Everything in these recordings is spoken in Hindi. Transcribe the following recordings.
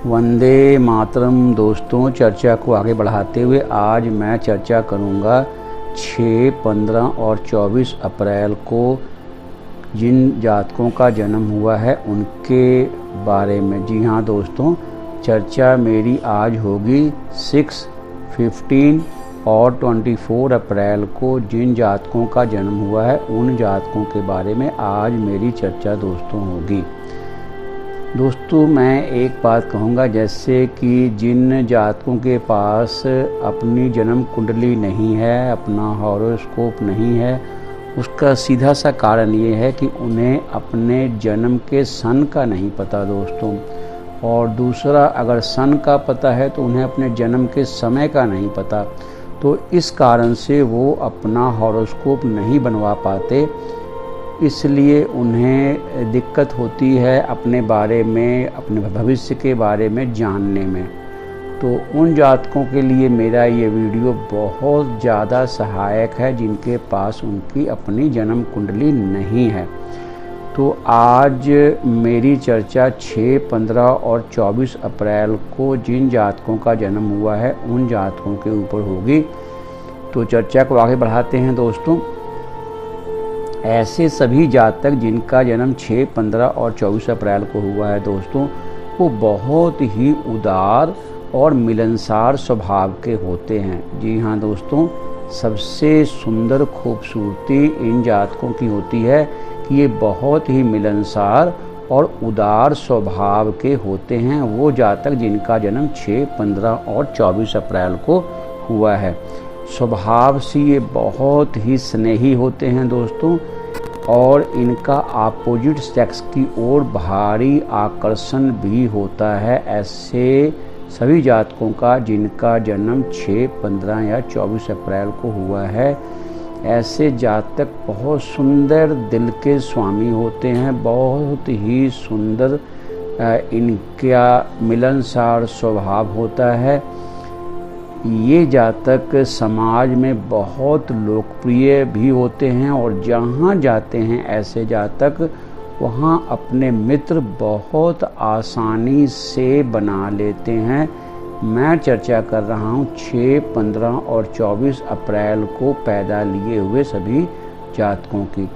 वंदे मातरम। दोस्तों, चर्चा को आगे बढ़ाते हुए आज मैं चर्चा करूंगा 6, 15 और 24 अप्रैल को जिन जातकों का जन्म हुआ है उनके बारे में। जी हाँ दोस्तों, चर्चा मेरी आज होगी 6, 15 और 24 अप्रैल को जिन जातकों का जन्म हुआ है उन जातकों के बारे में आज मेरी चर्चा दोस्तों होगी। दोस्तों, मैं एक बात कहूँगा, जैसे कि जिन जातकों के पास अपनी जन्म कुंडली नहीं है, अपना हॉरोस्कोप नहीं है, उसका सीधा सा कारण ये है कि उन्हें अपने जन्म के सन का नहीं पता दोस्तों। और दूसरा, अगर सन का पता है तो उन्हें अपने जन्म के समय का नहीं पता। तो इस कारण से वो अपना हॉरोस्कोप नहीं बनवा पाते, इसलिए उन्हें दिक्कत होती है अपने बारे में, अपने भविष्य के बारे में जानने में। तो उन जातकों के लिए मेरा ये वीडियो बहुत ज़्यादा सहायक है जिनके पास उनकी अपनी जन्म कुंडली नहीं है। तो आज मेरी चर्चा 6, 15 और 24 अप्रैल को जिन जातकों का जन्म हुआ है उन जातकों के ऊपर होगी। तो चर्चा को आगे बढ़ाते हैं दोस्तों। ऐसे सभी जातक जिनका जन्म 6, 15 और 24 अप्रैल को हुआ है दोस्तों, वो बहुत ही उदार और मिलनसार स्वभाव के होते हैं। जी हाँ दोस्तों, सबसे सुंदर खूबसूरती इन जातकों की होती है कि ये बहुत ही मिलनसार और उदार स्वभाव के होते हैं, वो जातक जिनका जन्म 6, 15 और 24 अप्रैल को हुआ है। स्वभाव से ये बहुत ही स्नेही होते हैं दोस्तों, और इनका अपोजिट सेक्स की ओर भारी आकर्षण भी होता है। ऐसे सभी जातकों का जिनका जन्म 6, 15 या 24 अप्रैल को हुआ है, ऐसे जातक बहुत सुंदर दिल के स्वामी होते हैं, बहुत ही सुंदर इनका मिलनसार स्वभाव होता है। ये जातक समाज में बहुत लोकप्रिय भी होते हैं और जहाँ जाते हैं ऐसे जातक वहाँ अपने मित्र बहुत आसानी से बना लेते हैं। मैं चर्चा कर रहा हूँ 6, 15 और 24 अप्रैल को पैदा लिए हुए सभी जातकों की।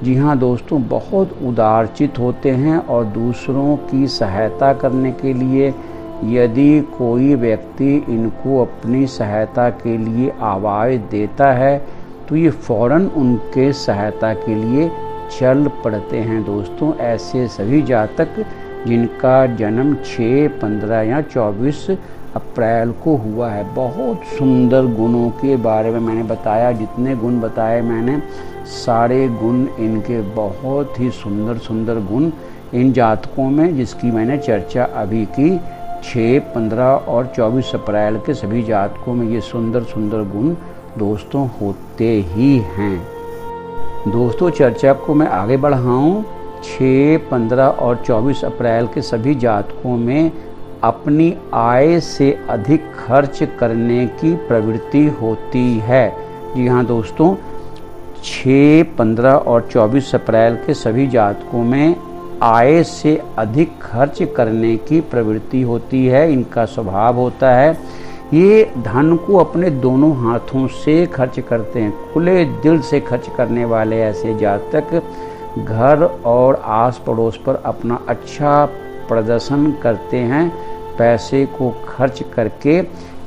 जी हाँ दोस्तों, बहुत उदारचित होते हैं और दूसरों की सहायता करने के लिए यदि कोई व्यक्ति इनको अपनी सहायता के लिए आवाज़ देता है तो ये फ़ौरन उनके सहायता के लिए चल पड़ते हैं दोस्तों। ऐसे सभी जातक जिनका जन्म 6, 15 या 24 अप्रैल को हुआ है। बहुत सुंदर गुणों के बारे में मैंने बताया, जितने गुण बताए मैंने सारे गुण इनके बहुत ही सुंदर सुंदर गुण इन जातकों में, जिसकी मैंने चर्चा अभी की। 6, 15 और 24 अप्रैल के सभी जातकों में ये सुंदर सुंदर गुण दोस्तों होते ही हैं। दोस्तों, चर्चा को मैं आगे बढ़ाऊं। 6, 15 और 24 अप्रैल के सभी जातकों में अपनी आय से अधिक खर्च करने की प्रवृत्ति होती है। जी हाँ दोस्तों, 6, 15 और 24 अप्रैल के सभी जातकों में आय से अधिक खर्च करने की प्रवृत्ति होती है, इनका स्वभाव होता है। ये धन को अपने दोनों हाथों से खर्च करते हैं, खुले दिल से खर्च करने वाले ऐसे जातक घर और आस पड़ोस पर अपना अच्छा प्रदर्शन करते हैं पैसे को खर्च करके।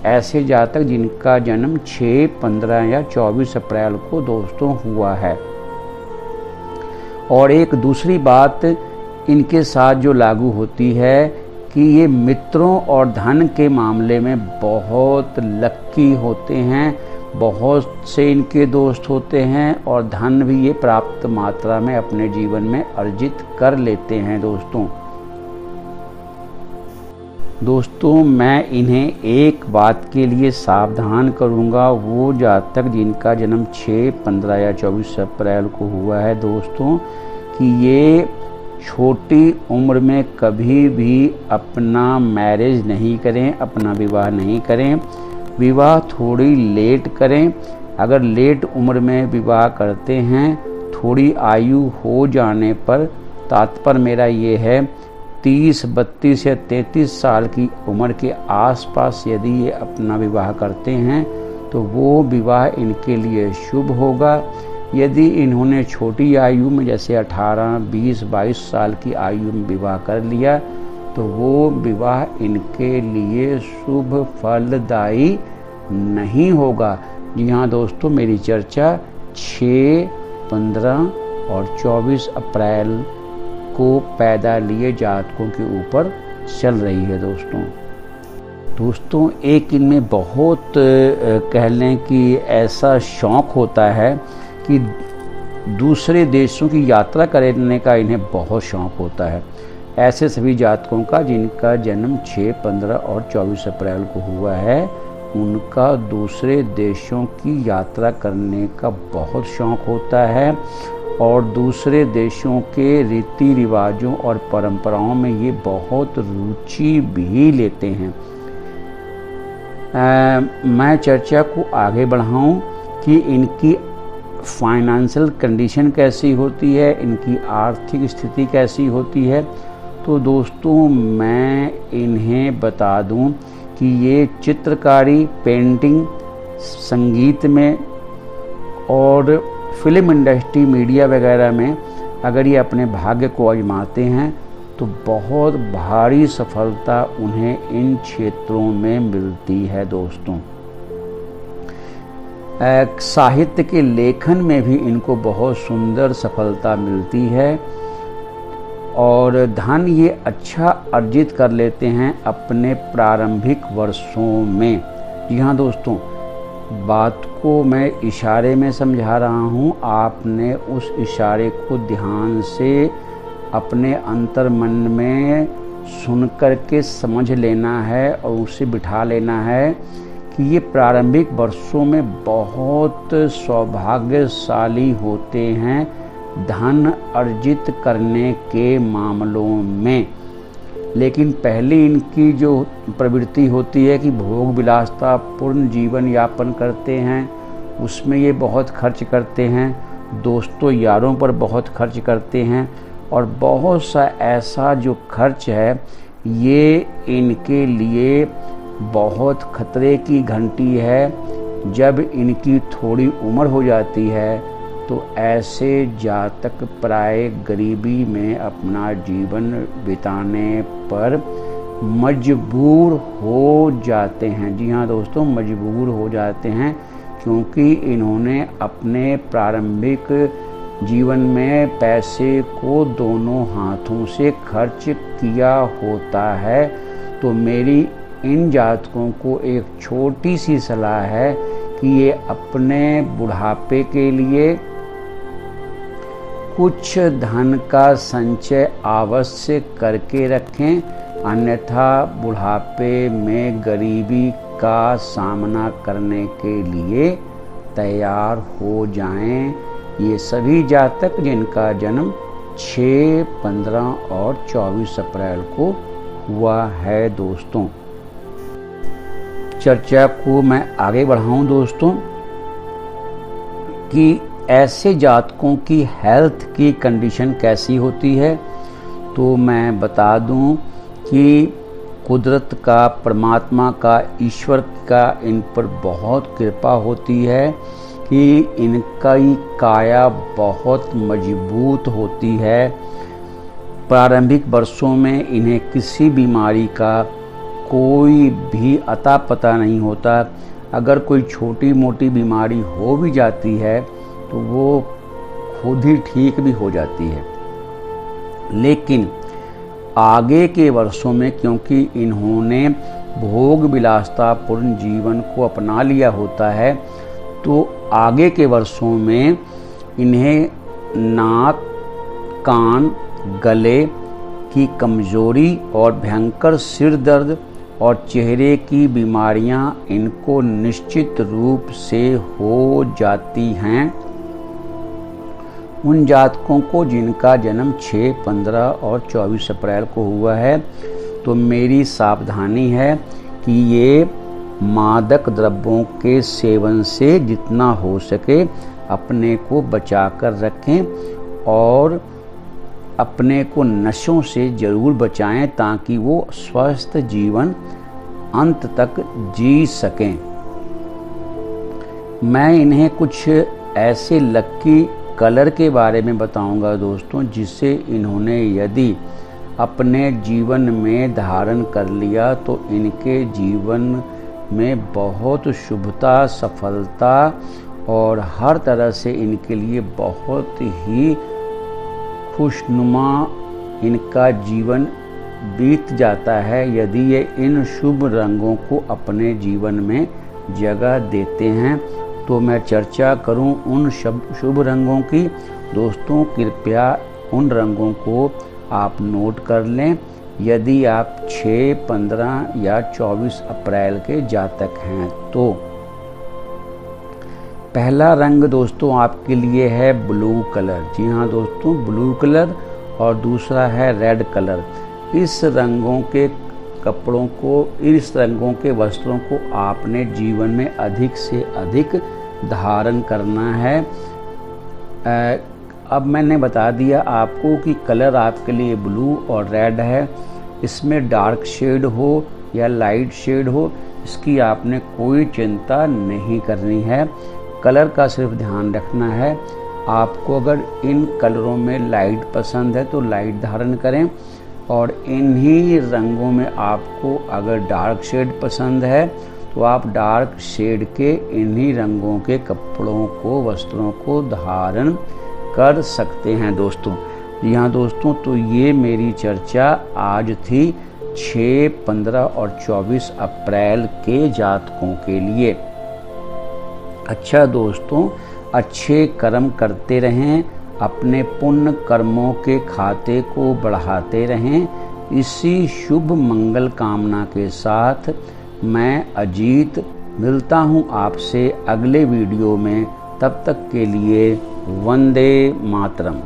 ऐसे जातक जिनका जन्म 6, 15 या 24 अप्रैल को दोस्तों हुआ है। और एक दूसरी बात इनके साथ जो लागू होती है कि ये मित्रों और धन के मामले में बहुत लक्की होते हैं। बहुत से इनके दोस्त होते हैं और धन भी ये प्राप्त मात्रा में अपने जीवन में अर्जित कर लेते हैं दोस्तों, मैं इन्हें एक बात के लिए सावधान करूंगा, वो जातक जिनका जन्म 6, 15 या 24 अप्रैल को हुआ है दोस्तों, कि ये छोटी उम्र में कभी भी अपना मैरिज नहीं करें, अपना विवाह नहीं करें। विवाह थोड़ी लेट करें। अगर लेट उम्र में विवाह करते हैं, थोड़ी आयु हो जाने पर, तात्पर्य मेरा ये है 30, 32 या 33 साल की उम्र के आसपास यदि ये अपना विवाह करते हैं तो वो विवाह इनके लिए शुभ होगा। यदि इन्होंने छोटी आयु में जैसे 18, 20, 22 साल की आयु में विवाह कर लिया तो वो विवाह इनके लिए शुभ फलदायी नहीं होगा। जी हाँ दोस्तों, मेरी चर्चा 6, 15 और 24 अप्रैल को पैदा लिए जातकों के ऊपर चल रही है। दोस्तों एक इनमें बहुत कह लें कि ऐसा शौक़ होता है कि दूसरे देशों की यात्रा करने का इन्हें बहुत शौक़ होता है। ऐसे सभी जातकों का जिनका जन्म 6, 15 और 24 अप्रैल को हुआ है, उनका दूसरे देशों की यात्रा करने का बहुत शौक़ होता है और दूसरे देशों के रीति रिवाजों और परंपराओं में ये बहुत रुचि भी लेते हैं। मैं चर्चा को आगे बढ़ाऊं कि इनकी फाइनेंशियल कंडीशन कैसी होती है, इनकी आर्थिक स्थिति कैसी होती है। तो दोस्तों मैं इन्हें बता दूं कि ये चित्रकारी, पेंटिंग, संगीत में और फिल्म इंडस्ट्री, मीडिया वगैरह में अगर ये अपने भाग्य को आजमाते हैं तो बहुत भारी सफलता उन्हें इन क्षेत्रों में मिलती है। दोस्तों साहित्य के लेखन में भी इनको बहुत सुंदर सफलता मिलती है और धन ये अच्छा अर्जित कर लेते हैं अपने प्रारंभिक वर्षों में। जी हाँ दोस्तों, बात को मैं इशारे में समझा रहा हूँ, आपने उस इशारे को ध्यान से अपने अंतर मन में सुन कर के समझ लेना है और उसे बिठा लेना है कि ये प्रारंभिक वर्षों में बहुत सौभाग्यशाली होते हैं धन अर्जित करने के मामलों में। लेकिन पहली इनकी जो प्रवृत्ति होती है कि भोग विलासता पूर्ण जीवन यापन करते हैं, उसमें ये बहुत खर्च करते हैं, दोस्तों यारों पर बहुत खर्च करते हैं और बहुत सा ऐसा जो खर्च है ये इनके लिए बहुत खतरे की घंटी है। जब इनकी थोड़ी उम्र हो जाती है तो ऐसे जातक प्राय गरीबी में अपना जीवन बिताने पर मजबूर हो जाते हैं। जी हाँ दोस्तों, मजबूर हो जाते हैं क्योंकि इन्होंने अपने प्रारंभिक जीवन में पैसे को दोनों हाथों से खर्च किया होता है। तो मेरी इन जातकों को एक छोटी सी सलाह है कि ये अपने बुढ़ापे के लिए कुछ धन का संचय अवश्य करके रखें, अन्यथा बुढ़ापे में गरीबी का सामना करने के लिए तैयार हो जाएं। ये सभी जातक जिनका जन्म 6, 15 और 24 अप्रैल को हुआ है। दोस्तों चर्चा को मैं आगे बढ़ाऊं दोस्तों कि ऐसे जातकों की हेल्थ की कंडीशन कैसी होती है। तो मैं बता दूं कि कुदरत का, परमात्मा का, ईश्वर का इन पर बहुत कृपा होती है कि इनका काया बहुत मजबूत होती है। प्रारंभिक वर्षों में इन्हें किसी बीमारी का कोई भी अता पता नहीं होता। अगर कोई छोटी मोटी बीमारी हो भी जाती है तो वो खुद ही ठीक भी हो जाती है। लेकिन आगे के वर्षों में क्योंकि इन्होंने भोग विलासता पूर्ण जीवन को अपना लिया होता है तो आगे के वर्षों में इन्हें नाक, कान, गले की कमजोरी और भयंकर सिर दर्द और चेहरे की बीमारियां इनको निश्चित रूप से हो जाती हैं। उन जातकों को जिनका जन्म 6, 15 और 24 अप्रैल को हुआ है तो मेरी सावधानी है कि ये मादक द्रव्यों के सेवन से जितना हो सके अपने को बचा कर रखें और अपने को नशों से ज़रूर बचाएं ताकि वो स्वस्थ जीवन अंत तक जी सकें। मैं इन्हें कुछ ऐसे लकी कलर के बारे में बताऊंगा दोस्तों, जिससे इन्होंने यदि अपने जीवन में धारण कर लिया तो इनके जीवन में बहुत शुभता, सफलता और हर तरह से इनके लिए बहुत ही खुशनुमा इनका जीवन बीत जाता है यदि ये इन शुभ रंगों को अपने जीवन में जगह देते हैं। तो मैं चर्चा करूं उन शुभ रंगों की। दोस्तों कृपया उन रंगों को आप नोट कर लें यदि आप 6, 15 या 24 अप्रैल के जातक हैं तो। पहला रंग दोस्तों आपके लिए है ब्लू कलर। जी हाँ दोस्तों, ब्लू कलर। और दूसरा है रेड कलर। इस रंगों के कपड़ों को, इस रंगों के वस्त्रों को आपने जीवन में अधिक से अधिक धारण करना है। अब मैंने बता दिया आपको कि कलर आपके लिए ब्लू और रेड है। इसमें डार्क शेड हो या लाइट शेड हो, इसकी आपने कोई चिंता नहीं करनी है। कलर का सिर्फ ध्यान रखना है। आपको अगर इन कलरों में लाइट पसंद है तो लाइट धारण करें, और इन्हीं रंगों में आपको अगर डार्क शेड पसंद है तो आप डार्क शेड के इन्हीं रंगों के कपड़ों को, वस्त्रों को धारण कर सकते हैं दोस्तों। जी हाँ दोस्तों, तो ये मेरी चर्चा आज थी 6, 15 और 24 अप्रैल के जातकों के लिए। अच्छा दोस्तों, अच्छे कर्म करते रहें, अपने पुण्य कर्मों के खाते को बढ़ाते रहें। इसी शुभ मंगल कामना के साथ मैं अजीत मिलता हूँ आपसे अगले वीडियो में। तब तक के लिए वंदे मातरम।